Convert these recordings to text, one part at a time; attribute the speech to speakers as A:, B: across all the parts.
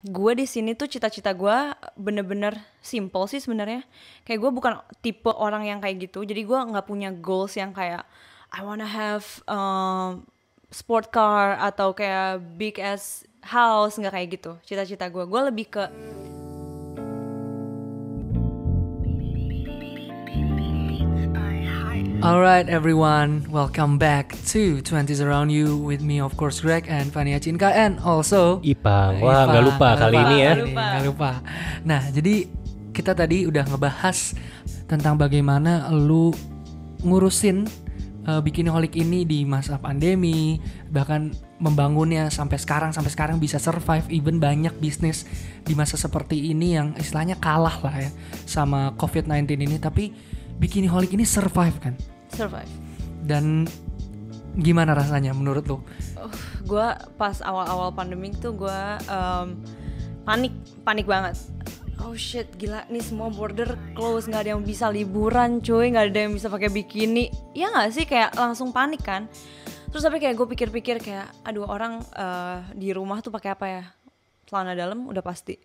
A: Gue di sini tuh cita-cita gue bener-bener simple sih sebenarnya. Kayak gue bukan tipe orang yang kayak gitu. Jadi gue nggak punya goals yang kayak I wanna have sport car atau kayak big ass house, nggak kayak gitu. Cita-cita gue lebih ke
B: Alright everyone, welcome back to 20s Around You with me of course Greg and Fania Cinka and also
C: Ipang. Wah nggak lupa kali ini ya.
B: Nggak lupa. Nah jadi kita tadi udah ngebahas tentang bagaimana lu ngurusin Bikiniholic ini di masa pandemi, bahkan membangunnya sampai sekarang bisa survive, even banyak bisnis di masa seperti ini yang istilahnya kalah lah ya sama COVID-19 ini, tapi Bikiniholic ini survive kan?
A: survive.
B: Dan gimana rasanya menurut lo?
A: Gue pas awal-awal pandemi tuh gue panik banget. Oh shit, gila nih semua border close, nggak ada yang bisa liburan cuy, nggak ada yang bisa pakai bikini. Ya nggak sih, kayak langsung panik kan. Terus tapi kayak gue pikir-pikir kayak, aduh orang di rumah tuh pakai apa ya? Celana dalam udah pasti,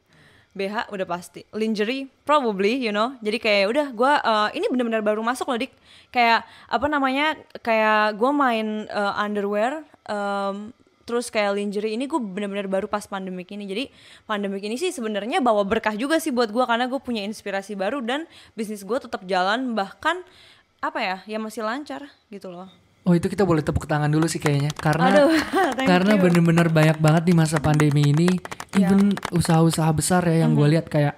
A: BH udah pasti, lingerie probably, you know. Jadi kayak udah gue ini benar-benar baru masuk loh dik. Kayak apa namanya? Kayak gue main underwear. Terus kayak lingerie ini gue benar-benar baru pas pandemik ini. Jadi pandemik ini sih sebenarnya bawa berkah juga sih buat gue, karena gue punya inspirasi baru dan bisnis gue tetap jalan, bahkan apa ya masih lancar gitu loh.
B: Oh itu kita boleh tepuk tangan dulu sih kayaknya, karena
A: Thank you.
B: bener-bener banyak banget di masa pandemi ini, even usaha-usaha besar ya yang gue lihat kayak,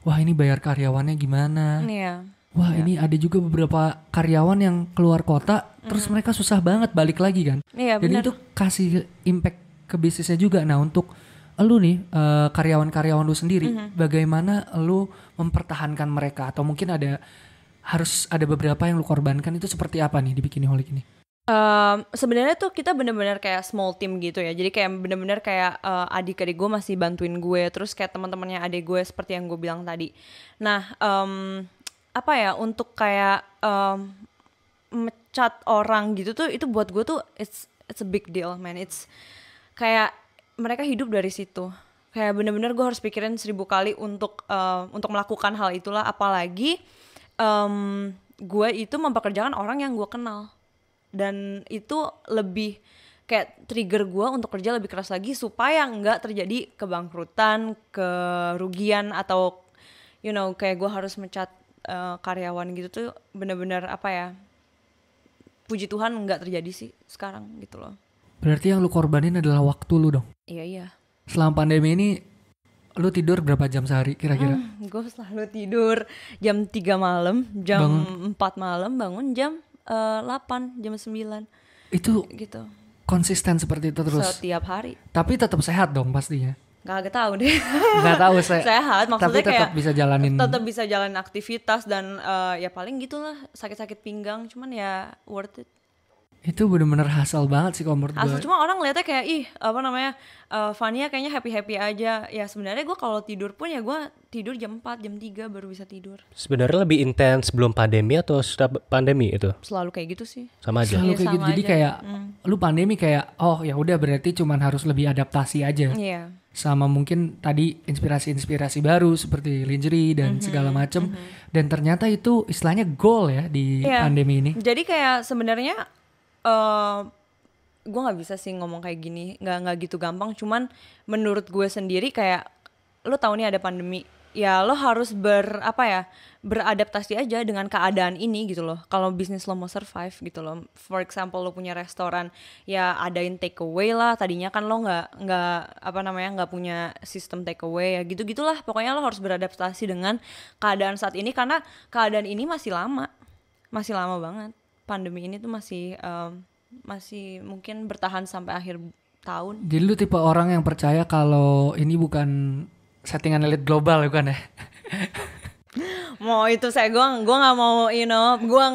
B: wah ini bayar karyawannya gimana? Wah ini ada juga beberapa karyawan yang keluar kota, terus mereka susah banget balik lagi kan.
A: Iya,
B: jadi
A: bener.
B: itu kasih impact ke bisnisnya juga. Nah untuk lu nih karyawan-karyawan lu sendiri, bagaimana lu mempertahankan mereka? Atau mungkin harus ada beberapa yang lu korbankan, itu seperti apa nih di Bikiniholic ini?
A: Sebenarnya tuh kita benar-benar kayak small team gitu ya. Jadi kayak benar-benar kayak adik-adik gue masih bantuin gue, terus kayak teman-temannya adik gue seperti yang gue bilang tadi. Nah, apa ya, untuk kayak mecat orang gitu tuh, itu buat gue tuh it's a big deal man. It's kayak mereka hidup dari situ. Kayak benar-benar gue harus pikirin 1000 kali untuk melakukan hal itulah. Apalagi gue itu mempekerjakan orang yang gue kenal. Dan itu lebih kayak trigger gue untuk kerja lebih keras lagi supaya nggak terjadi kebangkrutan, kerugian, atau you know kayak gue harus mencat karyawan gitu tuh. Bener-bener apa ya, puji Tuhan nggak terjadi sih sekarang gitu loh.
B: Berarti yang lu korbanin adalah waktu lu dong?
A: Iya.
B: Selama pandemi ini lu tidur berapa jam sehari kira-kira?
A: Gue selalu tidur jam 3 malam, jam 4 malam, bangun jam 8, jam 9.
B: Itu
A: gitu.
B: Konsisten seperti itu terus?
A: Setiap hari.
B: Tapi tetap sehat dong pastinya?
A: Gak tahu deh.
B: Gak tahu
A: sehat maksudnya,
B: tapi tetap
A: kayak
B: bisa jalanin.
A: Tetap bisa jalanin aktivitas dan ya paling gitulah, sakit-sakit pinggang, cuman ya worth it.
B: Itu bener-bener hassle banget sih kalau menurut gue.
A: Cuma orang lihatnya kayak Fania kayaknya happy aja. Ya sebenarnya gue kalau tidur pun ya gue tidur jam 4, jam 3 baru bisa tidur.
C: Sebenarnya lebih intens sebelum pandemi atau setelah pandemi itu?
A: Selalu kayak gitu sih.
C: Sama aja.
B: Selalu kayak
A: sama
B: gitu. Jadi
A: aja.
B: kayak lu pandemi kayak ya udah berarti cuman harus lebih adaptasi aja.
A: Iya.
B: Sama mungkin tadi inspirasi baru seperti lingerie dan segala macem. Dan ternyata itu istilahnya goal ya di pandemi ini.
A: Jadi kayak sebenarnya gue nggak bisa sih ngomong kayak gini, nggak gitu gampang. Cuman menurut gue sendiri kayak lo tahu nih ada pandemi, ya lo harus beradaptasi aja dengan keadaan ini gitu loh. Kalau bisnis lo mau survive gitu loh. For example lo punya restoran, ya adain take away lah. Tadinya kan lo nggak punya sistem take away ya gitulah. Pokoknya lo harus beradaptasi dengan keadaan saat ini, karena keadaan ini masih lama banget. Pandemi ini tuh masih mungkin bertahan sampai akhir tahun.
B: Jadi lu tipe orang yang percaya kalau ini bukan settingan elit global bukan ya?
A: Mau itu gue nggak mau, gue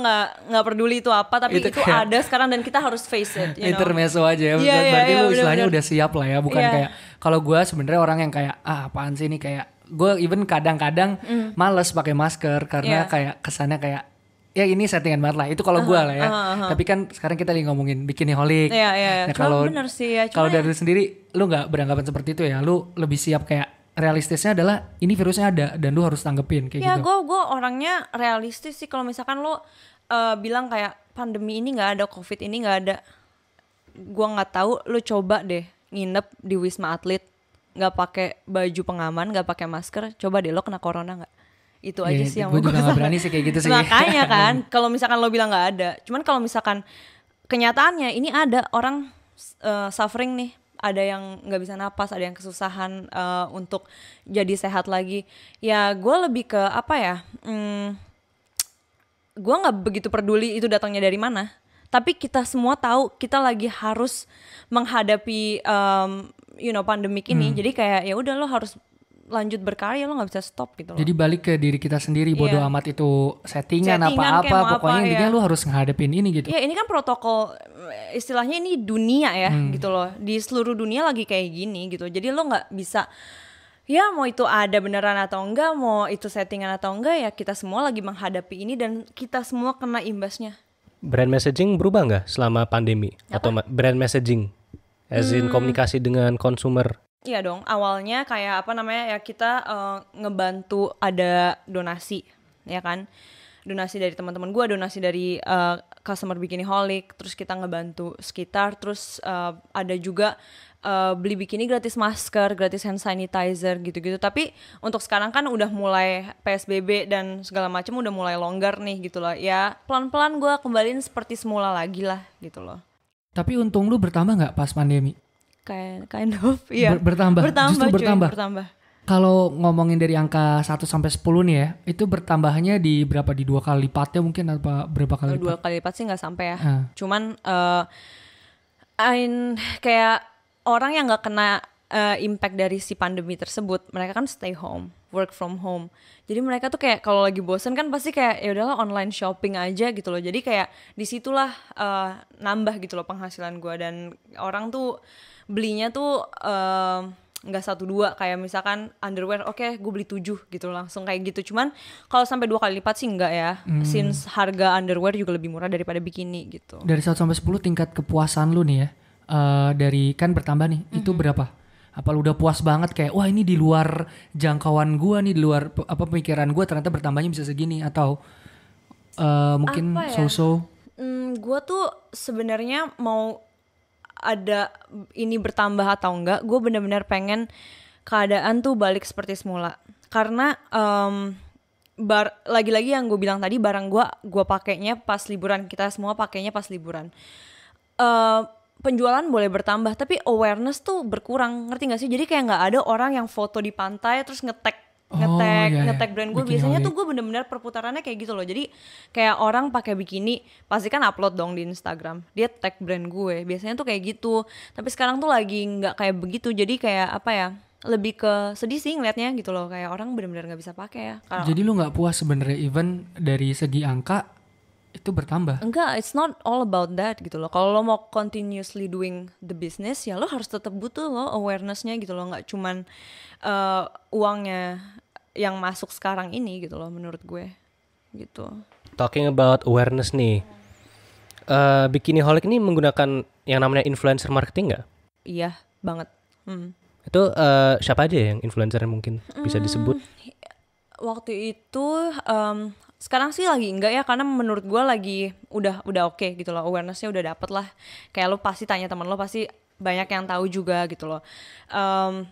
A: nggak peduli itu apa, tapi itu ada sekarang dan kita harus face it.
B: Intermezzo aja ya. Berarti lu istilahnya udah siap lah ya, bukan kayak kalau gue sebenarnya orang yang kayak apaan sih ini, kayak gue even kadang-kadang males pakai masker karena kayak kesannya kayak ya ini settingan banget lah, itu kalau gue lah ya. Tapi kan sekarang kita lagi ngomongin Bikiniholic.
A: Iya.
B: Nah, kalau
A: bener sih ya.
B: Kalau dari lu sendiri, lu nggak beranggapan seperti itu ya? Lu lebih siap kayak realistisnya adalah ini virusnya ada dan lu harus tanggepin kayak
A: Ya
B: gitu.
A: gue orangnya realistis sih. Kalau misalkan lo bilang kayak pandemi ini nggak ada, covid ini nggak ada, gue nggak tahu. Lo coba deh nginep di Wisma Atlet, nggak pakai baju pengaman, nggak pakai masker, coba deh lo kena corona nggak? Itu aja sih yang
B: gue
A: mau
B: juga
A: gue
B: nggak berani sih kayak gitu sih.
A: Makanya kan, kalau misalkan lo bilang nggak ada, cuman kalau misalkan kenyataannya ini ada orang suffering nih, ada yang nggak bisa napas, ada yang kesusahan untuk jadi sehat lagi. Ya gue lebih ke apa ya? Gue nggak begitu peduli itu datangnya dari mana. Tapi kita semua tahu kita lagi harus menghadapi pandemik ini. Jadi kayak ya udah lo harus lanjut berkarya, lo nggak bisa stop gitu loh.
B: Jadi balik ke diri kita sendiri, bodo amat itu settingan apa-apa, pokoknya intinya lu harus ngadepin ini gitu.
A: Ya ini kan protokol, istilahnya ini dunia ya gitu loh. Di seluruh dunia lagi kayak gini gitu. Jadi lo nggak bisa, ya mau itu ada beneran atau enggak, mau itu settingan atau enggak, ya kita semua lagi menghadapi ini dan kita semua kena imbasnya.
C: Brand messaging berubah nggak selama pandemi?
A: Apa?
C: Atau brand messaging, as in komunikasi dengan konsumer?
A: Iya dong, awalnya kayak apa namanya ya, kita ngebantu ada donasi, ya kan? Donasi dari teman-teman gue, donasi dari customer Bikiniholic, terus kita ngebantu sekitar, terus ada juga beli bikini gratis masker, gratis hand sanitizer gitu-gitu. Tapi untuk sekarang kan udah mulai PSBB dan segala macam udah mulai longgar nih gitu loh. Ya pelan-pelan gue kembaliin seperti semula lagi lah gitu loh.
B: Tapi untung lu bertambah nggak pas pandemi?
A: Kind of, iya.
B: Bertambah, justru bertambah.
A: Bertambah.
B: Kalau ngomongin dari angka 1 sampai 10 nih ya, itu bertambahnya di berapa, di 2 kali lipatnya mungkin atau berapa kali lipat?
A: 2 kali lipat sih nggak sampai ya. Cuman kayak orang yang nggak kena impact dari si pandemi tersebut, mereka kan stay home, work from home. Jadi mereka tuh kayak kalau lagi bosen kan pasti kayak ya udahlah online shopping aja gitu loh. Jadi kayak disitulah nambah gitu loh penghasilan gue, dan orang tuh belinya tuh nggak 1-2 kayak misalkan underwear, oke, gue beli 7 gitu langsung kayak gitu. Cuman kalau sampai 2 kali lipat sih enggak ya, since harga underwear juga lebih murah daripada bikini gitu.
B: Dari 1 sampai 10 tingkat kepuasan lu nih ya, dari kan bertambah nih, itu berapa? Apa lu udah puas banget kayak wah ini di luar jangkauan gua nih, di luar pemikiran gua, ternyata bertambahnya bisa segini, atau mungkin
A: apa ya?
B: so-so?
A: Gue tuh sebenarnya mau ada ini bertambah atau enggak, gue benar-benar pengen keadaan tuh balik seperti semula. Karena lagi-lagi yang gue bilang tadi, barang gue pakainya pas liburan, kita semua pakainya pas liburan. Penjualan boleh bertambah, tapi awareness tuh berkurang, ngerti gak sih? Jadi kayak nggak ada orang yang foto di pantai terus nge-tag brand gue. Biasanya tuh gue bener-bener perputarannya kayak gitu loh. Jadi kayak orang pakai bikini pasti kan upload dong di Instagram, dia tag brand gue. Biasanya tuh kayak gitu. Tapi sekarang tuh lagi nggak kayak begitu. Jadi kayak apa ya, lebih ke sedih sih ngeliatnya gitu loh. Kayak orang bener-bener nggak bisa pakai ya.
B: Jadi lu nggak puas sebenarnya even dari segi angka itu bertambah?
A: Enggak, it's not all about that gitu loh. Kalau lo mau continuously doing the business, ya lo harus tetap butuh lo awarenessnya gitu loh. Nggak cuman uangnya yang masuk sekarang ini gitu loh, menurut gue gitu.
C: Talking about awareness nih, Bikiniholic ini menggunakan yang namanya influencer marketing nggak?
A: Iya banget.
C: Itu siapa aja yang influencer yang mungkin bisa disebut?
A: Waktu itu sekarang sih lagi enggak ya, karena menurut gue lagi udah oke gitu loh, awarenessnya udah dapet lah. Kayak lo pasti tanya teman lo, pasti banyak yang tahu juga gitu loh.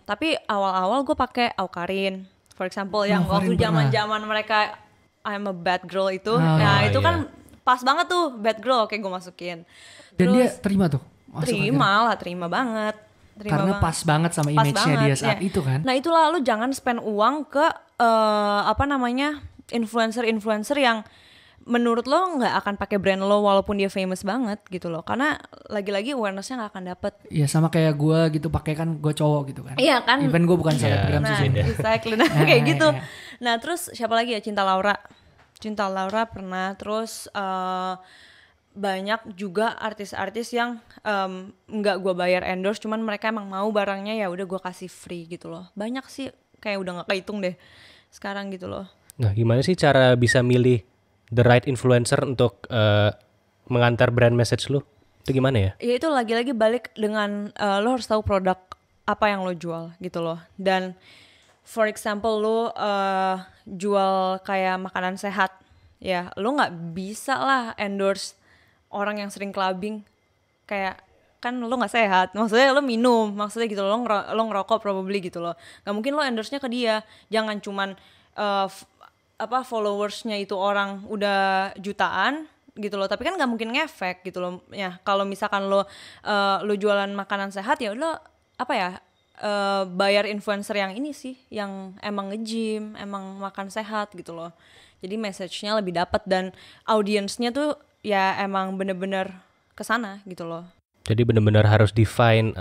A: Tapi awal-awal gue pakai Awkarin, for example, yang waktu zaman mereka I'm a bad girl itu. Itu kan pas banget tuh, bad girl, oke gue masukin.
B: Dan dia terima tuh?
A: Terima banget.
B: Karena pas banget sama image-nya dia saat itu kan.
A: Nah itulah, lu jangan spend uang ke influencer yang menurut lo nggak akan pakai brand lo walaupun dia famous banget gitu loh. Karena lagi-lagi awareness-nya nggak akan dapet.
B: Iya, sama kayak gue gitu, pakai kan gue cowok gitu kan.
A: Iya kan.
B: Even gue bukan selebgram sih.
A: Exactly. Kayak gitu. Nah terus siapa lagi ya, Cinta Laura pernah. Terus banyak juga artis-artis yang nggak gue bayar endorse, cuman mereka emang mau barangnya, ya udah gue kasih free gitu loh. Banyak sih, kayak udah nggak kehitung deh sekarang gitu loh.
C: Nah, gimana sih cara bisa milih the right influencer untuk mengantar brand message lu? Itu gimana ya?
A: Ya itu lagi-lagi balik dengan lo harus tahu produk apa yang lo jual gitu loh. Dan for example lu jual kayak makanan sehat, ya lu nggak bisa lah endorse orang yang sering clubbing, kayak kan lu nggak sehat, maksudnya lu minum, maksudnya gitu lo ngerokok probably gitu loh, nggak mungkin lo endorse-nya ke dia. Jangan cuman followersnya itu orang udah jutaan gitu loh, tapi kan nggak mungkin ngefek gitu loh ya. Kalau misalkan lo jualan makanan sehat, ya lo bayar influencer yang ini sih, yang emang nge-gym, emang makan sehat gitu loh. Jadi message-nya lebih dapat dan audiensnya tuh ya emang bener-bener kesana gitu loh.
C: Jadi benar-benar harus define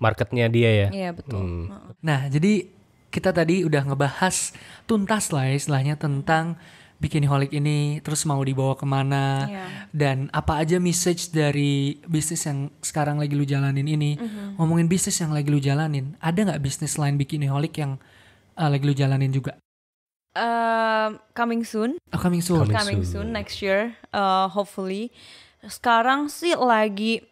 C: marketnya dia ya.
A: Iya betul.
B: Nah, jadi kita tadi udah ngebahas tuntas lah ya istilahnya tentang Bikiniholic ini, terus mau dibawa kemana, dan apa aja message dari bisnis yang sekarang lagi lu jalanin ini. Ngomongin bisnis yang lagi lu jalanin, ada nggak bisnis lain Bikiniholic yang lagi lu jalanin juga?
A: Coming soon.
B: Coming soon
A: Next year, hopefully. Sekarang sih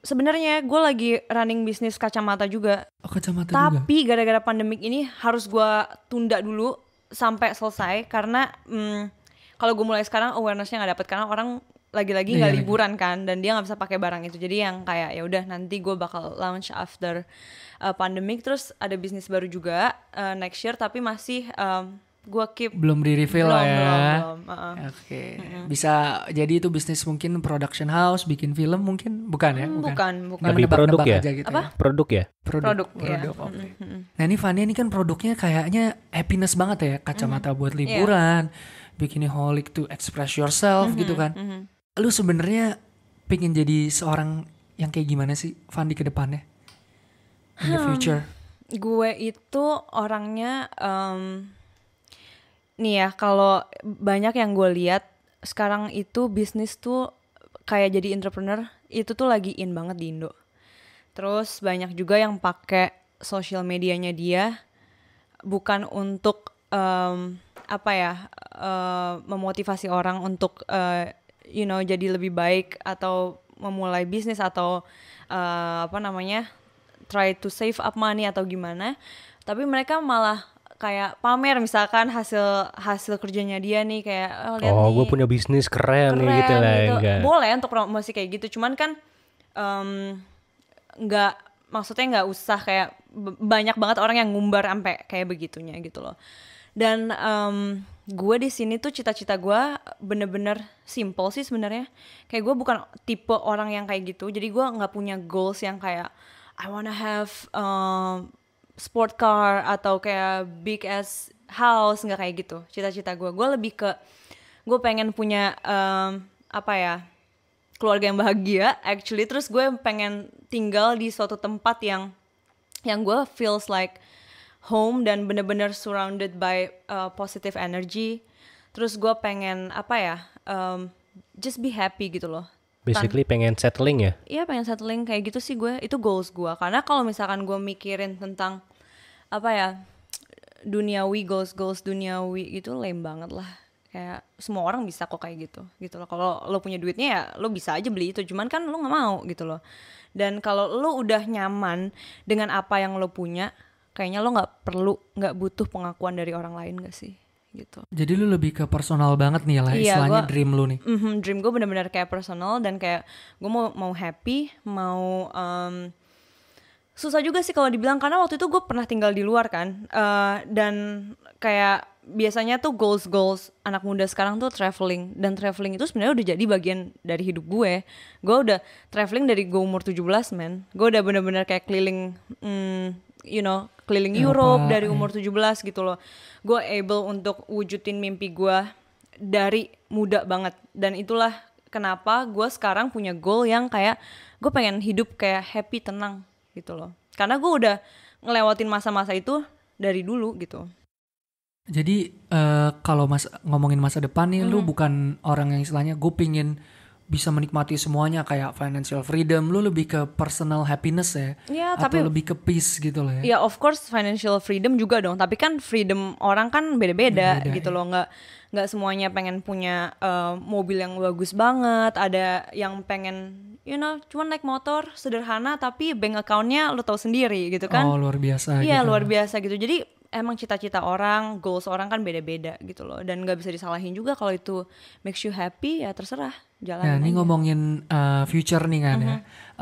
A: sebenarnya gue lagi running bisnis kacamata juga.
B: Kacamata
A: tapi
B: juga.
A: Gara-gara pandemik ini harus gue tunda dulu sampai selesai, karena kalau gue mulai sekarang awarenessnya nggak dapet, karena orang lagi-lagi nggak liburan kan, dan dia nggak bisa pakai barang itu. Jadi yang kayak ya udah nanti gue bakal launch after pandemic. Terus ada bisnis baru juga next year, tapi masih gue keep
B: belum di-reveal lah ya.
A: Belum.
B: Oke. Bisa jadi itu bisnis mungkin production house, bikin film mungkin, bukan ya?
A: Bukan.
C: Lebih produk ya?
B: Gitu
A: apa?
B: ya?
C: Produk ya?
A: Produk.
B: Oke. Nah ini Fania ini kan produknya kayaknya happiness banget ya, kacamata buat liburan, Bikiniholic to express yourself gitu kan. Lu sebenarnya pengen jadi seorang yang kayak gimana sih, Fandi, ke depannya? In the future.
A: Gue itu orangnya nih ya, kalau banyak yang gue lihat sekarang itu bisnis tuh kayak jadi entrepreneur itu tuh lagi in banget di Indo. Terus banyak juga yang pakai sosial medianya dia bukan untuk memotivasi orang untuk jadi lebih baik atau memulai bisnis atau try to save up money atau gimana, tapi mereka malah kayak pamer misalkan hasil kerjanya dia nih, kayak lihat nih,
C: gue punya bisnis keren nih gitu lah. Enggak.
A: Boleh untuk promosi kayak gitu, cuman kan maksudnya nggak usah kayak banyak banget orang yang ngumbar sampai kayak begitunya gitu loh. Dan gue di sini tuh cita-cita gue bener-bener simple sih sebenarnya. Kayak gue bukan tipe orang yang kayak gitu. Jadi gue nggak punya goals yang kayak I wanna have sport car atau kayak big ass house, nggak kayak gitu. Cita-cita gue lebih ke gue pengen punya keluarga yang bahagia actually. Terus gue pengen tinggal di suatu tempat yang gue feels like home dan bener-bener surrounded by positive energy. Terus gue pengen just be happy gitu loh.
C: Basically pengen settling ya?
A: Iya, pengen settling kayak gitu sih gue. Itu goals gue. Karena kalau misalkan gue mikirin tentang goals duniawi gitu, lame banget lah. Kayak semua orang bisa kok kayak gitu loh. Kalau lo punya duitnya ya lo bisa aja beli itu, cuman kan lo nggak mau gitu loh. Dan kalau lo udah nyaman dengan apa yang lo punya, kayaknya lo nggak butuh pengakuan dari orang lain, gak sih gitu. Jadi
B: lu lebih ke personal banget nih lah, istilahnya dream lu nih.
A: Dream gue benar-benar kayak personal, dan kayak gue mau happy, mau susah juga sih kalau dibilang, karena waktu itu gue pernah tinggal di luar kan, dan kayak biasanya tuh goals anak muda sekarang tuh traveling, dan traveling itu sebenarnya udah jadi bagian dari hidup gue. Gue udah traveling dari gue umur 17 men. Gue udah benar-benar kayak keliling keliling Europe dari umur 17 gitu loh. Gue able untuk wujudin mimpi gue dari muda banget. Dan itulah kenapa gue sekarang punya goal yang kayak gue pengen hidup kayak happy, tenang gitu loh. Karena gue udah ngelewatin masa-masa itu dari dulu gitu.
B: Jadi kalau ngomongin masa depan nih, lu bukan orang yang istilahnya gue pingin bisa menikmati semuanya kayak financial freedom, lu lebih ke personal happiness ya, atau lebih ke peace gitu loh ya.
A: Ya of course financial freedom juga dong, tapi kan freedom orang kan beda-beda gitu loh. Nggak semuanya pengen punya mobil yang bagus banget, ada yang pengen cuma naik motor sederhana tapi bank account-nya lu tahu sendiri gitu kan.
B: Oh luar biasa.
A: Iya
B: gitu.
A: Luar biasa gitu. Jadi emang cita-cita orang, goals orang kan beda-beda gitu loh, dan nggak bisa disalahin juga kalau itu makes you happy, ya terserah jalanin
B: Nah, ini
A: aja.
B: ngomongin future nih kan ya.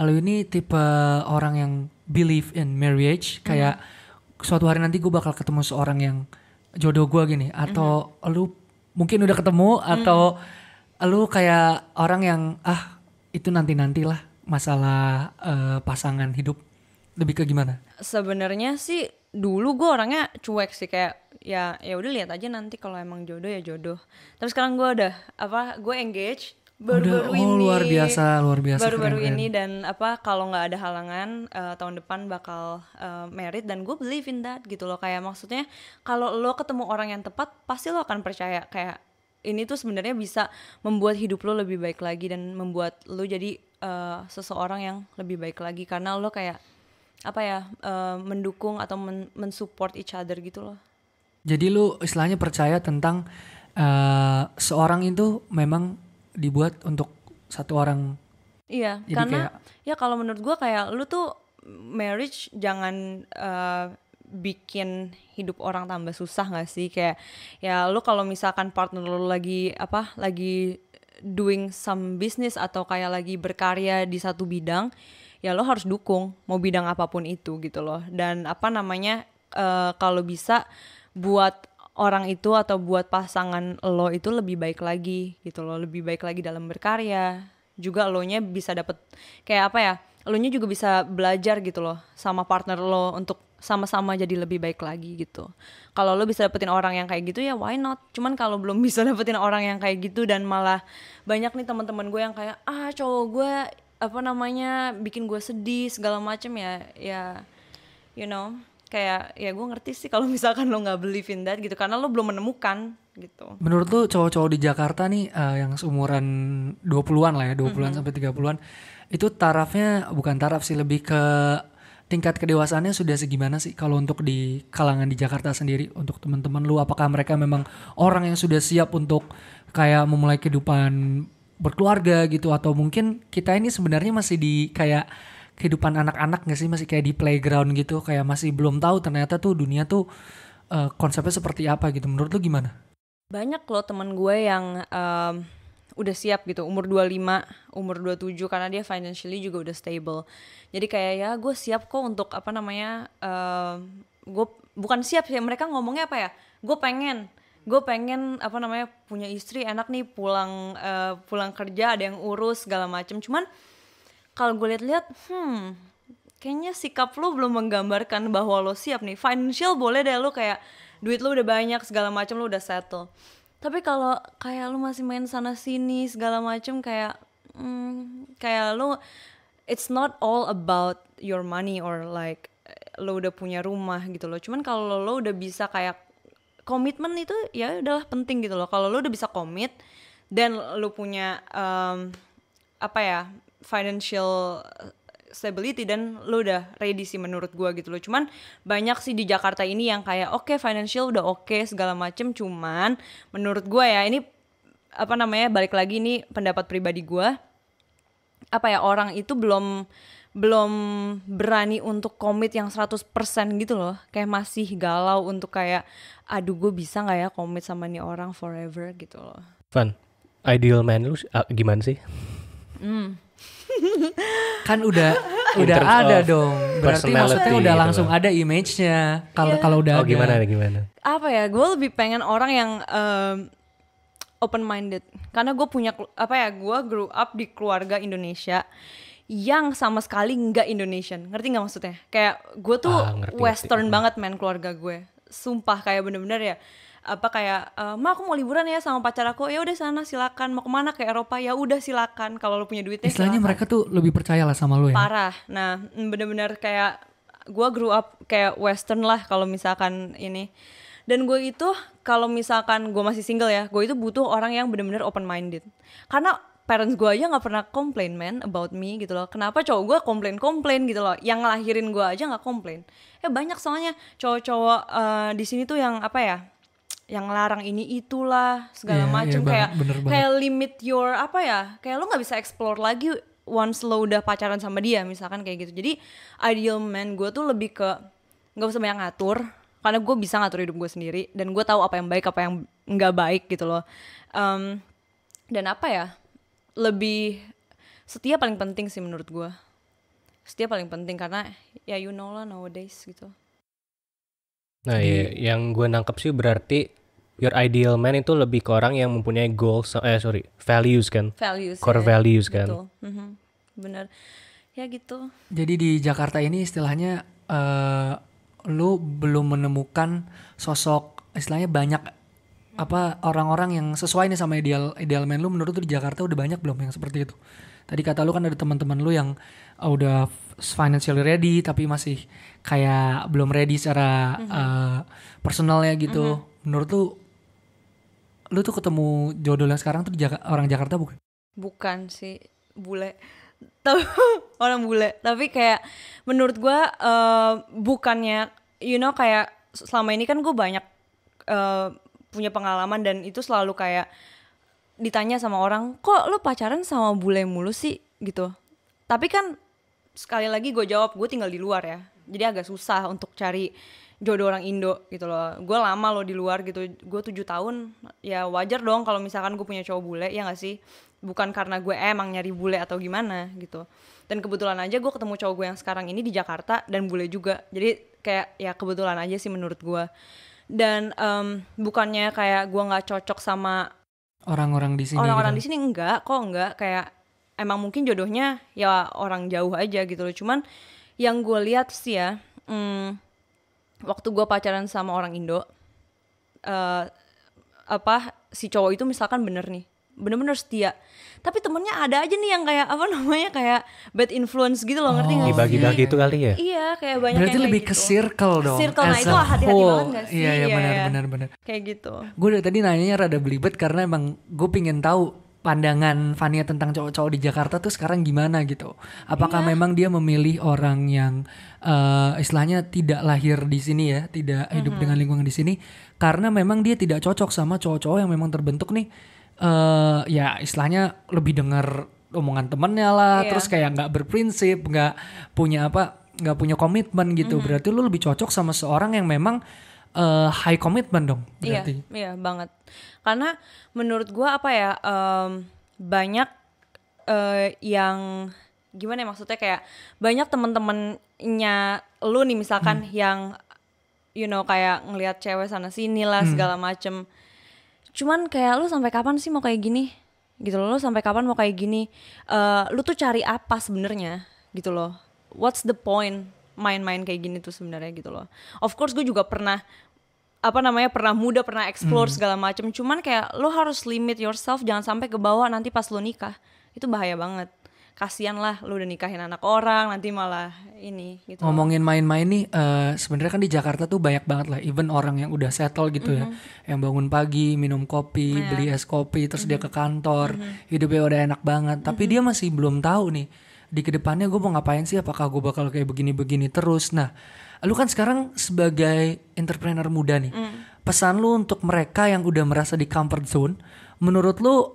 B: Lu ini tipe orang yang believe in marriage, kayak suatu hari nanti gue bakal ketemu seorang yang jodoh gue gini, atau lu mungkin udah ketemu, atau lu kayak orang yang itu nanti-nantilah masalah pasangan hidup, lebih ke gimana?
A: Sebenarnya sih dulu gue orangnya cuek sih, kayak ya udah lihat aja nanti, kalau emang jodoh ya jodoh. Tapi sekarang gue udah gue engage baru-baru ini.
B: Luar biasa.
A: Baru-baru
B: keren-keren.
A: ini, dan kalau nggak ada halangan tahun depan bakal married, dan gue believe in that gitu loh. Kayak maksudnya kalau lo ketemu orang yang tepat, pasti lo akan percaya kayak ini tuh sebenarnya bisa membuat hidup lo lebih baik lagi, dan membuat lo jadi seseorang yang lebih baik lagi, karena lo kayak mendukung atau mensupport each other gitu loh.
B: Jadi lu istilahnya percaya tentang seorang itu memang dibuat untuk satu orang.
A: Iya,
B: Jadi
A: karena
B: kayak-
A: ya kalau menurut gue kayak lu tuh marriage jangan bikin hidup orang tambah susah gak sih? Kayak ya lu kalau misalkan partner lu lagi doing some business atau kayak lagi berkarya di satu bidang, ya lo harus dukung mau bidang apapun itu gitu loh. Dan kalau bisa buat orang itu atau buat pasangan lo itu lebih baik lagi gitu loh, lebih baik lagi dalam berkarya. Juga lo nya bisa dapet kayak lo nya juga bisa belajar gitu loh sama partner lo untuk sama-sama jadi lebih baik lagi gitu. Kalau lo bisa dapetin orang yang kayak gitu, ya why not. Cuman kalau belum bisa dapetin orang yang kayak gitu, dan malah banyak nih teman-teman gue yang kayak cowok gue bikin gue sedih segala macem, ya you know, kayak ya gue ngerti sih kalau misalkan lo nggak believe in that gitu, karena lo belum menemukan gitu.
B: Menurut lu cowok-cowok di Jakarta nih yang seumuran 20-an lah ya, 20-an sampai 30-an, itu bukan taraf sih, lebih ke tingkat kedewasaannya sudah segimana sih kalau untuk di kalangan di Jakarta sendiri, untuk teman-teman lu, apakah mereka memang orang yang sudah siap untuk kayak memulai kehidupan berkeluarga gitu, atau mungkin kita ini sebenarnya masih di kayak kehidupan anak-anak gak sih, masih kayak di playground gitu, kayak masih belum tahu ternyata tuh dunia tuh konsepnya seperti apa gitu. Menurut lu gimana?
A: Banyak loh teman gue yang udah siap gitu, umur 25, umur 27, karena dia financially juga udah stable. Jadi kayak ya gue siap kok untuk gue bukan siap sih, mereka ngomongnya gue pengen punya istri enak nih, pulang kerja ada yang urus segala macem. Cuman kalau gue lihat-lihat kayaknya sikap lo belum menggambarkan bahwa lo siap nih. Financial boleh deh, lo kayak duit lo udah banyak segala macem, lo udah settle. Tapi kalau kayak lo masih main sana sini segala macem, kayak lo, it's not all about your money or like lo udah punya rumah gitu loh. Cuman kalau lo udah bisa kayak komitmen itu ya udahlah penting gitu loh. Kalau lo udah bisa komit dan lo punya financial stability, dan lo udah ready sih menurut gue gitu loh. Cuman banyak sih di Jakarta ini yang kayak financial udah segala macem, cuman menurut gue ya ini balik lagi nih pendapat pribadi gue, orang itu belum berani untuk komit yang 100% gitu loh. Kayak masih galau untuk kayak aduh gue bisa gak ya komit sama nih orang forever gitu loh.
C: Van, ideal man lu gimana sih?
B: Kan udah
C: terms
B: ada
C: of
B: dong. Berarti maksudnya
C: personality
B: udah
C: gitu
B: langsung
C: loh.
B: ada image-nya. Kalau udah ada.
C: Gimana?
A: Gue lebih pengen orang yang open minded, karena gue punya gue grew up di keluarga Indonesia yang sama sekali nggak Indonesian. Ngerti nggak maksudnya? Kayak gue tuh western banget keluarga gue. Sumpah kayak bener-bener ya ma aku mau liburan ya sama pacar aku, ya udah sana silakan. Mau kemana, ke Eropa, ya udah silakan, kalau lu punya duitnya
B: istilahnya
A: silakan.
B: mereka tuh lebih percaya lah sama lu ya.
A: Parah. Nah bener-bener kayak gue grew up kayak western lah kalau misalkan ini. Dan gue itu kalau misalkan gue masih single ya, gue itu butuh orang yang bener-bener open minded. Karena parents gue aja nggak pernah complain about me gitu loh. Kenapa cowok gue komplain gitu loh? Yang ngelahirin gue aja nggak komplain. Banyak soalnya cowok-cowok di sini tuh yang yang larang ini itulah segala macem, kayak limit your kayak lo nggak bisa explore lagi once lo udah pacaran sama dia misalkan kayak gitu. Jadi ideal man gue tuh lebih ke nggak usah banyak ngatur. karena gue bisa ngatur hidup gue sendiri dan gue tahu apa yang baik apa yang nggak baik gitu loh. Dan apa ya, lebih setia paling penting sih menurut gue. Setia paling penting karena ya you know lah nowadays gitu.
C: Nah yang gue nangkep sih berarti your ideal man itu lebih ke orang yang mempunyai goals, values kan,
A: Values
C: core
A: ya.
C: values kan.
A: Betul. Bener ya gitu.
B: Jadi di Jakarta ini istilahnya lu belum menemukan sosok istilahnya banyak apa orang-orang yang sesuai nih sama ideal man lu. Menurut lu di Jakarta udah banyak belum yang seperti itu? Tadi kata lu kan ada teman-teman lu yang udah financially ready tapi masih kayak belum ready secara personalnya gitu. Menurut lu tuh ketemu jodoh yang sekarang tuh orang Jakarta bukan?
A: Bukan sih, bule. Orang bule. Tapi kayak menurut gue bukannya kayak selama ini kan gue banyak punya pengalaman dan itu selalu kayak ditanya sama orang, kok lo pacaran sama bule mulu sih gitu. Tapi kan sekali lagi gue jawab, gue tinggal di luar ya, jadi agak susah untuk cari jodoh orang Indo gitu loh. Gue lama loh di luar gitu, gue 7 tahun. Ya wajar dong kalau misalkan gue punya cowok bule, ya gak sih? Bukan karena gue emang nyari bule atau gimana gitu. Dan kebetulan aja gue ketemu cowok gue yang sekarang ini di Jakarta dan bule juga. Jadi kayak ya kebetulan aja sih menurut gue. Dan bukannya kayak gue gak cocok sama
B: orang-orang di sini.
A: Orang-orang
B: gitu.
A: di sini enggak kayak emang mungkin jodohnya ya orang jauh aja gitu loh. Cuman yang gue lihat sih ya, waktu gue pacaran sama orang Indo, si cowok itu misalkan bener-bener setia, tapi temennya ada aja nih yang kayak kayak bad influence gitu loh, ngerti nggak sih?
C: Dibagi-bagi itu kali ya?
A: Iya, kayak banyak
B: berarti
A: yang
B: lebih
A: kayak
B: ke
A: gitu.
B: circle dong.
A: Circle, nah
B: as
A: itu
B: a
A: hati-hati
B: whole.
A: banget gak sih?
B: Iya benar.
A: Kayak gitu.
B: Gue dari tadi nanyanya rada belibet karena emang gue pingin tahu pandangan Fania tentang cowok-cowok di Jakarta tuh sekarang gimana gitu. Apakah memang dia memilih orang yang istilahnya tidak lahir di sini ya, tidak hidup dengan lingkungan di sini, karena memang dia tidak cocok sama cowok-cowok yang memang terbentuk nih, ya istilahnya lebih dengar omongan temennya lah, terus kayak nggak berprinsip, nggak punya komitmen gitu. Berarti lu lebih cocok sama seorang yang memang high commitment dong berarti.
A: Iya banget. Karena menurut gue banyak yang gimana ya, maksudnya kayak banyak temen-temennya lu nih misalkan yang kayak ngelihat cewek sana sini lah segala macem. Cuman kayak lu sampai kapan sih mau kayak gini? Gitu loh, lu sampai kapan mau kayak gini? Lu tuh cari apa sebenarnya gitu loh? What's the point main-main kayak gini tuh sebenarnya gitu loh. Of course gue juga pernah muda, pernah explore segala macam. Cuman kayak lo harus limit yourself, jangan sampai ke bawah nanti pas lo nikah. Itu bahaya banget. Kasian lah lo udah nikahin anak orang, nanti malah ini gitu.
B: Ngomongin main-main nih, sebenarnya kan di Jakarta tuh banyak banget lah, even orang yang udah settle gitu ya, yang bangun pagi, minum kopi, beli es kopi, terus dia ke kantor, hidupnya udah enak banget. Tapi dia masih belum tahu nih, di kedepannya gue mau ngapain sih, apakah gue bakal kayak begini-begini terus. Nah, lu kan sekarang sebagai entrepreneur muda nih, pesan lu untuk mereka yang udah merasa di comfort zone, menurut lu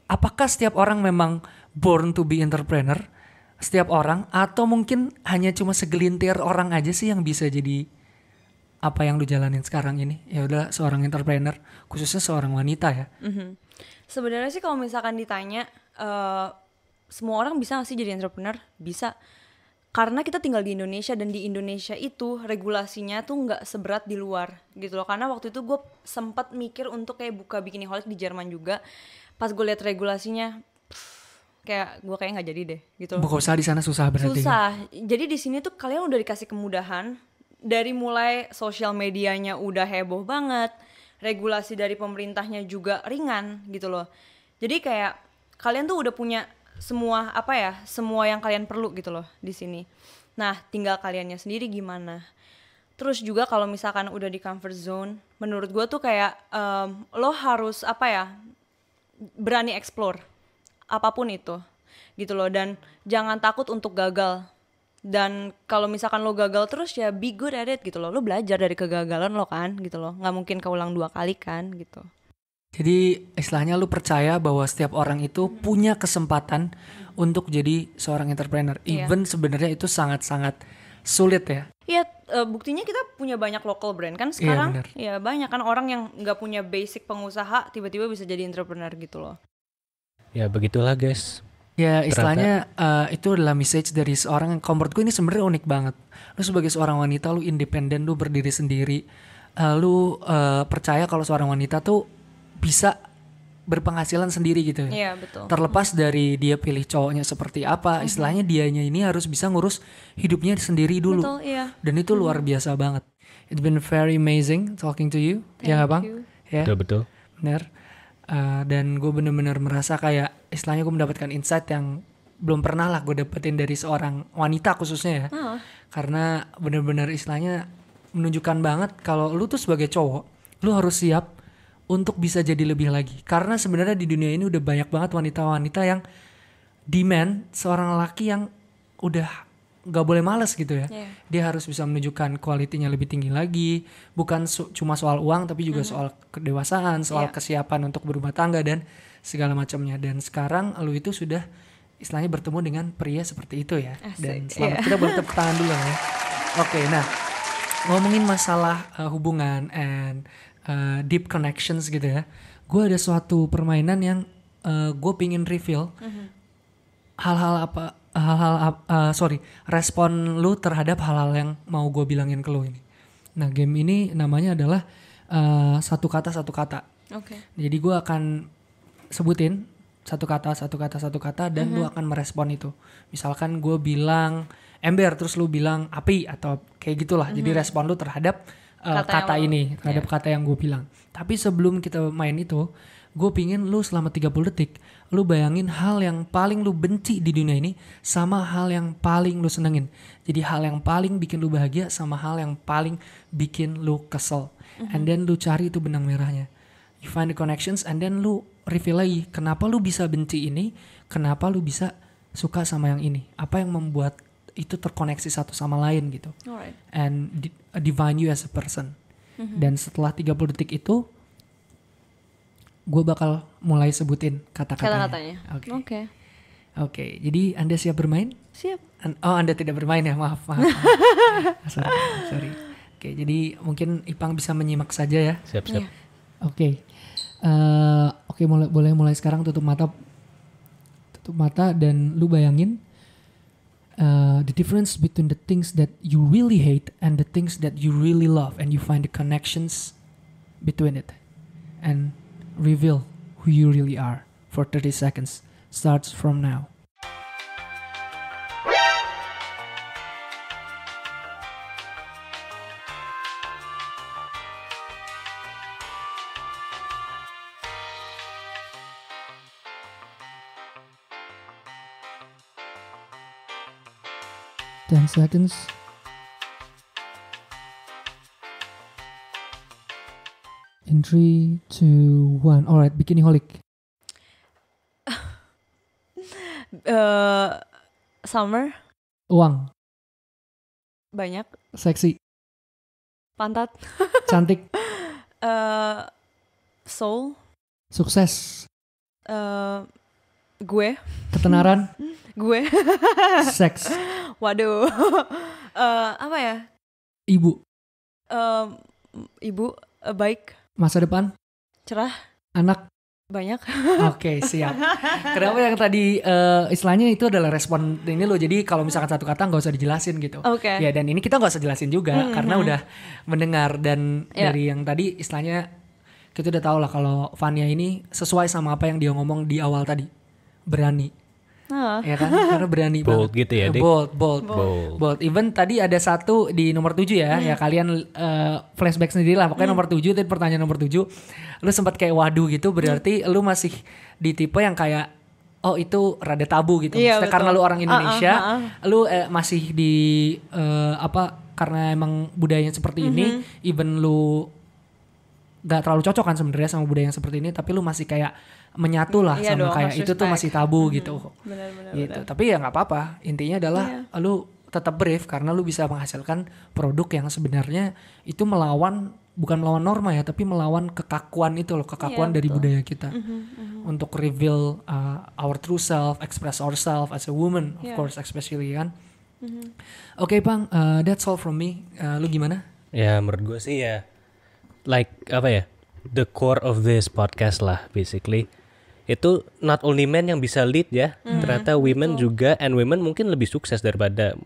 B: apakah setiap orang memang born to be entrepreneur, setiap orang, atau mungkin hanya cuma segelintir orang aja sih yang bisa jadi apa yang lu jalanin sekarang ini? Ya udah, seorang entrepreneur, khususnya seorang wanita ya.
A: Sebenarnya sih kalau misalkan ditanya semua orang bisa gak sih jadi entrepreneur? Bisa. Karena kita tinggal di Indonesia, dan di Indonesia itu regulasinya tuh nggak seberat di luar gitu loh. Karena waktu itu gue sempat mikir untuk kayak buka bikiniholic di Jerman juga. Pas gue lihat regulasinya, kayak gue kayak nggak jadi deh gitu.
B: Buka usaha di sana susah berarti.
A: Susah. Jadi di sini tuh kalian udah dikasih kemudahan, dari mulai sosial medianya udah heboh banget, regulasi dari pemerintahnya juga ringan gitu loh. Jadi kayak kalian tuh udah punya semua semua yang kalian perlu gitu loh di sini. Nah, tinggal kaliannya sendiri gimana. Terus juga kalau misalkan udah di comfort zone, menurut gue tuh kayak lo harus berani explore apapun itu gitu loh, dan jangan takut untuk gagal. Dan kalau misalkan lo gagal terus, ya be good at it gitu loh. Lo belajar dari kegagalan lo kan gitu loh. Nggak mungkin keulang 2 kali kan gitu.
B: Jadi istilahnya lu percaya bahwa setiap orang itu punya kesempatan untuk jadi seorang entrepreneur. Even sebenarnya itu sangat-sangat sulit ya.
A: Iya, buktinya kita punya banyak local brand kan sekarang.
B: benar.
A: Ya banyak kan orang yang nggak punya basic pengusaha tiba-tiba bisa jadi entrepreneur gitu loh.
C: Ya begitulah guys.
B: Ya istilahnya itu adalah message dari seorang yang menurut gue ini sebenarnya unik banget. Lu sebagai seorang wanita, lu independen, lu berdiri sendiri, lu percaya kalau seorang wanita tuh bisa berpenghasilan sendiri gitu.
A: Iya, betul.
B: Terlepas dari dia pilih cowoknya seperti apa, istilahnya dianya ini harus bisa ngurus hidupnya sendiri dulu.
A: Betul, iya.
B: Dan itu luar biasa banget. It's been very amazing talking to you. Ya nggak Bang?
A: you.
B: Ya,
C: Betul.
B: benar. Dan gue bener-bener merasa kayak istilahnya gue mendapatkan insight yang belum pernah lah gue dapetin dari seorang wanita khususnya ya. Karena bener-bener istilahnya menunjukkan banget kalau lu tuh sebagai cowok, lu harus siap untuk bisa jadi lebih lagi. Karena sebenarnya di dunia ini udah banyak banget wanita-wanita yang demand seorang laki yang udah gak boleh males gitu ya.
A: Yeah.
B: Dia harus bisa menunjukkan kualitinya lebih tinggi lagi. Bukan cuma soal uang, tapi juga soal kedewasaan, soal kesiapan untuk berumah tangga dan segala macamnya. Dan sekarang lu itu sudah istilahnya bertemu dengan pria seperti itu ya. Dan selamat, kita boleh tepuk tangan dulu ya. Oke, nah ngomongin masalah hubungan and deep connections gitu ya. Gue ada suatu permainan yang gue pingin reveal respon lu terhadap hal-hal yang mau gue bilangin ke lu ini. Nah game ini namanya adalah satu kata
A: Oke.
B: Jadi gue akan sebutin satu kata dan lu akan merespon itu. Misalkan gue bilang ember terus lu bilang api atau kayak gitulah. Jadi respon lu terhadap kata ini, terhadap kata yang gue bilang. Tapi sebelum kita main itu, gue pingin lu selama 30 detik lu bayangin hal yang paling lu benci di dunia ini sama hal yang paling lu senengin. Jadi hal yang paling bikin lu bahagia sama hal yang paling bikin lu kesel. And then lu cari itu benang merahnya. You find the connections and then lu reveal lagi kenapa lu bisa benci ini, kenapa lu bisa suka sama yang ini. Apa yang membuat itu terkoneksi satu sama lain gitu.
A: Alright.
B: And define you as a person. Dan setelah 30 detik itu gue bakal mulai sebutin kata-katanya. Oke. Jadi Anda siap bermain?
A: Siap.
B: Oh, Anda tidak bermain ya? Maaf. Sorry. Oke, jadi mungkin Ipang bisa menyimak saja ya.
C: Siap.
B: Oke. Boleh mulai sekarang, tutup mata dan lu bayangin the difference between the things that you really hate and the things that you really love, and you find the connections between it and reveal who you really are for 30 seconds. Starts from now. Ten seconds. In 3, 2, 1. Alright, Bikiniholic.
A: Summer.
B: Uang.
A: Banyak.
B: Seksi.
A: Pantat.
B: Cantik.
A: Soul.
B: Sukses.
A: Gue.
B: Ketenaran.
A: Gue.
B: Seks.
A: Waduh. Apa ya?
B: Ibu.
A: Ibu. Baik.
B: Masa depan.
A: Cerah.
B: Anak.
A: Banyak.
B: Oke, siap. Kenapa yang tadi istilahnya itu adalah respon ini loh. Jadi kalau misalkan satu kata nggak usah dijelasin gitu.
A: Oke.
B: Ya, dan ini kita nggak usah jelasin juga karena udah mendengar. Dan dari yang tadi istilahnya kita udah tahu lah kalau Vania ini sesuai sama apa yang dia ngomong di awal tadi. Berani. Ya kan, karena berani
C: bold
B: banget.
C: Gitu ya, Dik?
B: Bold. Even tadi ada satu di nomor 7 ya. Ya kalian flashback sendiri lah. Pokoknya nomor 7, tadi pertanyaan nomor 7. Lu sempat kayak waduh gitu, berarti lu masih di tipe yang kayak oh itu rada tabu gitu.
A: Iya,
B: Maksudnya karena lu orang Indonesia, lu masih di karena emang budayanya seperti ini, even lu gak terlalu cocok kan sebenarnya sama budaya yang seperti ini, tapi lu masih kayak menyatu lah sama kayak itu tuh masih tabu gitu.
A: Benar.
B: Gitu. Tapi ya nggak apa-apa. Intinya adalah lu tetap brave karena lu bisa menghasilkan produk yang sebenarnya itu bukan melawan norma ya, tapi melawan kekakuan itu loh, kekakuan dari budaya kita. Untuk reveal our true self, express ourselves as a woman, of course especially kan. Oke Pang, that's all from me. Lu gimana?
C: Ya menurut gue sih ya, like apa ya, the core of this podcast lah basically. Itu not only men yang bisa lead ya, ternyata women juga, and women mungkin lebih sukses daripada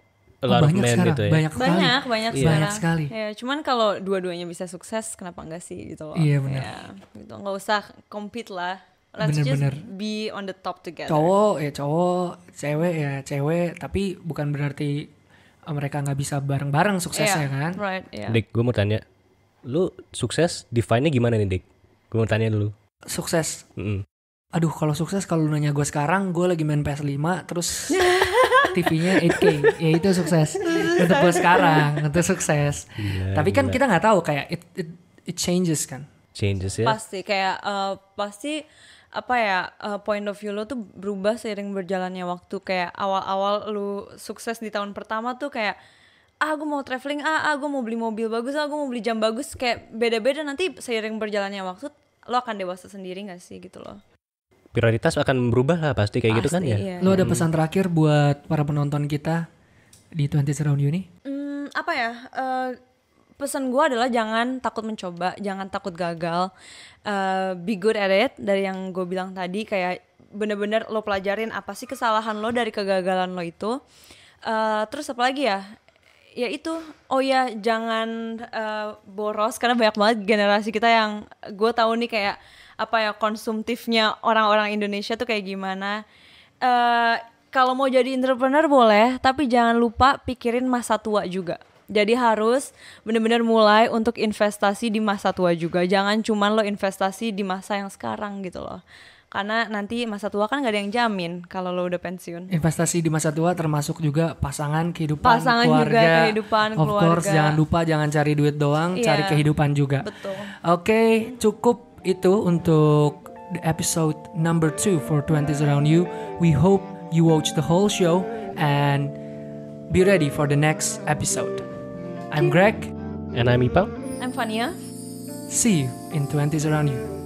C: a lot of
B: banyak
C: men
B: sekarang,
C: gitu ya.
B: banyak sekali.
A: Banyak
C: Iya.
A: sekarang.
B: Banyak sekali.
A: Ya, cuman kalau dua-duanya bisa sukses, kenapa enggak sih gitu loh.
B: Iya, benar.
A: Ya, gitu. Nggak usah compete lah. Let's
B: Bener-bener.
A: just be on the top together.
B: Cowok ya cowok, cewek ya cewek, tapi bukan berarti mereka nggak bisa bareng-bareng suksesnya
A: Iya,
B: kan?
A: right, iya.
C: Dik, gue mau tanya, lu sukses define-nya gimana nih Dik? Gue mau tanya dulu.
B: Sukses.
C: Mm-mm.
B: Aduh, kalau sukses kalau lu nanya gue sekarang, gue lagi main PS5 terus TV-nya 8K, ya itu sukses. Untuk gue sekarang, itu sukses.
C: Gila,
B: Tapi kan
C: gila.
B: kita nggak tahu kayak it changes kan.
C: Changes ya.
A: Pasti kayak pasti apa ya point of view lo tuh berubah seiring berjalannya waktu. Kayak awal-awal lu sukses di tahun pertama tuh kayak gue mau traveling, gue mau beli mobil bagus, gue mau beli jam bagus. Kayak beda-beda nanti seiring berjalannya waktu lo akan dewasa sendiri gak sih gitu loh.
C: Prioritas akan berubah lah pasti kayak gitu kan ya.
A: Iya.
B: Lu ada pesan terakhir buat para penonton kita di 20 Around You ini?
A: Apa ya? Pesan gue adalah jangan takut mencoba, jangan takut gagal. Be good at it. Dari yang gue bilang tadi, kayak bener-bener lo pelajarin apa sih kesalahan lo dari kegagalan lo itu. Terus apa lagi ya? Ya itu, jangan boros, karena banyak banget generasi kita yang gue tahu nih kayak apa ya, konsumtifnya orang-orang Indonesia tuh kayak gimana. Kalau mau jadi entrepreneur boleh, tapi jangan lupa pikirin masa tua juga. Jadi harus benar-benar mulai untuk investasi di masa tua juga. Jangan cuman lo investasi di masa yang sekarang gitu loh. Karena nanti masa tua kan gak ada yang jamin kalau lo udah pensiun.
B: Investasi di masa tua termasuk juga pasangan, kehidupan,
A: Pasangan
B: keluarga.
A: juga, kehidupan,
B: of course,
A: keluarga.
B: jangan lupa jangan cari duit doang,
A: Iya.
B: cari kehidupan juga.
A: Betul.
B: Oke, cukup itu untuk the episode number 2 for 20s Around You. We hope you watch the whole show and be ready for the next episode. I'm Greg.
C: And I'm Ipang.
A: I'm Fania.
B: See you in 20s Around You.